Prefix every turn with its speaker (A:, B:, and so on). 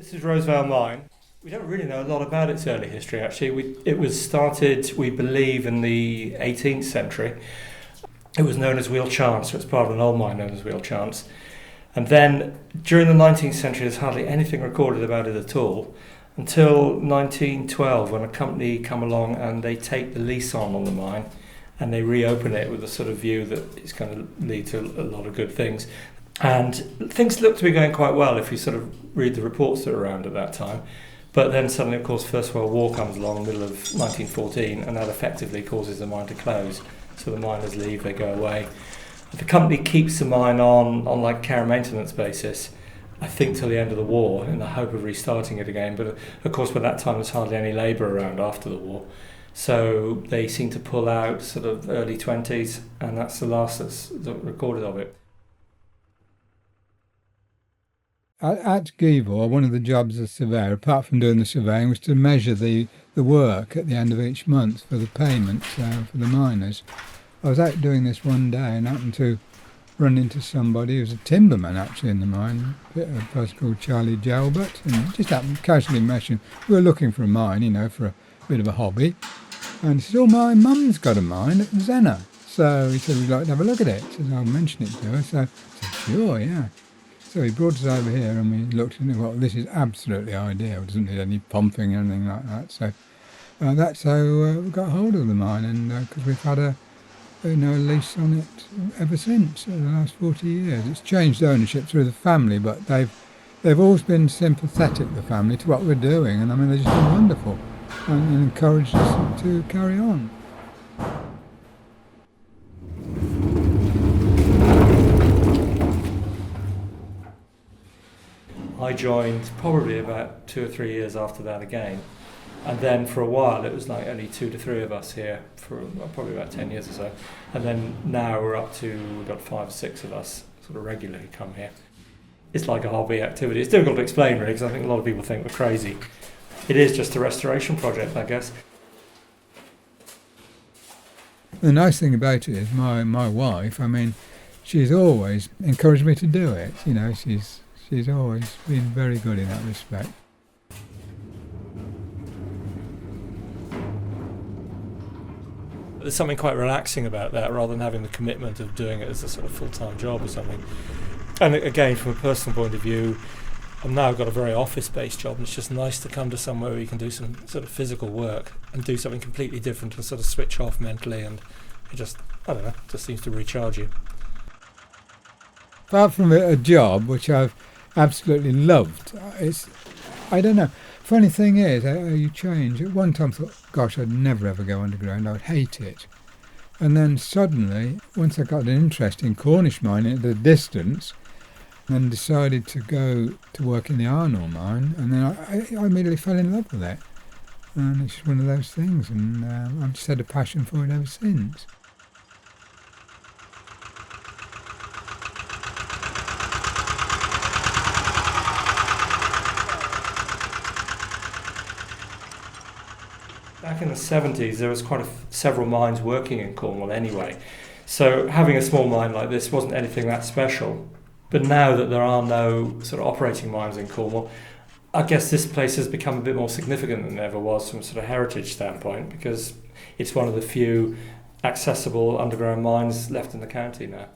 A: This is Rosevale Mine. We don't really know a lot about its early history, actually. It was started, we believe, in the 18th century. It was known as Wheel Chance, so it's part of an old mine known as Wheel Chance. And then, during the 19th century, there's hardly anything recorded about it at all, until 1912, when a company come along and they take the lease on the mine, and they reopen it with a sort of view that it's going to lead to a lot of good things. And things look to be going quite well if you sort of read the reports that are around at that time. But then suddenly, of course, First World War comes along, middle of 1914, and that effectively causes the mine to close. So the miners leave, they go away. The company keeps the mine on like care and maintenance basis, I think till the end of the war, in the hope of restarting it again. But of course, by that time, there's hardly any labour around after the war. So they seem to pull out sort of early 20s, and that's the last that's recorded of it.
B: At Givor, one of the jobs as surveyor, apart from doing the surveying, was to measure the work at the end of each month for the payments for the miners. I was out doing this one day and happened to run into somebody who was a timberman actually in the mine, a person called Charlie Jalbert, and just happened casually mentioned we were looking for a mine, for a bit of a hobby. And he said, "Oh, my mum's got a mine at Zena." So he said, "We'd like to have a look at it." So I'll mention it to her. So I said, "Sure, yeah." So he brought us over here and we looked and well, this is absolutely ideal. It doesn't need any pumping or anything like that. So that's how we got hold of the mine, and because we've had a lease on it ever since, the last 40 years. It's changed ownership through the family, but they've always been sympathetic, the family, to what we're doing, and I mean they've just been wonderful and encouraged us to carry on.
A: I joined probably about 2 or 3 years after that again. And then for a while it was like only 2 to 3 of us here for probably about 10 years or so. And then now we're up to, we've got 5 or 6 of us sort of regularly come here. It's like a hobby activity. It's difficult to explain really because I think a lot of people think we're crazy. It is just a restoration project, I guess.
B: The nice thing about it is my wife, I mean, she's always encouraged me to do it. She's always been very good in that respect.
A: There's something quite relaxing about that rather than having the commitment of doing it as a sort of full-time job or something. And again, from a personal point of view, I've now got a very office-based job, and it's just nice to come to somewhere where you can do some sort of physical work and do something completely different and sort of switch off mentally, and it just seems to recharge you.
B: Apart from a job which I've absolutely loved, I don't know. Funny thing is, how you change. At one time I thought, gosh, I'd never ever go underground, I would hate it. And then suddenly, once I got an interest in Cornish mining at the distance, and decided to go to work in the iron ore mine, and then I immediately fell in love with it. And it's just one of those things, and I've just had a passion for it ever since.
A: Back in the 70s, there was several mines working in Cornwall anyway. So having a small mine like this wasn't anything that special. But now that there are no sort of operating mines in Cornwall, I guess this place has become a bit more significant than it ever was from a sort of heritage standpoint, because it's one of the few accessible underground mines left in the county now.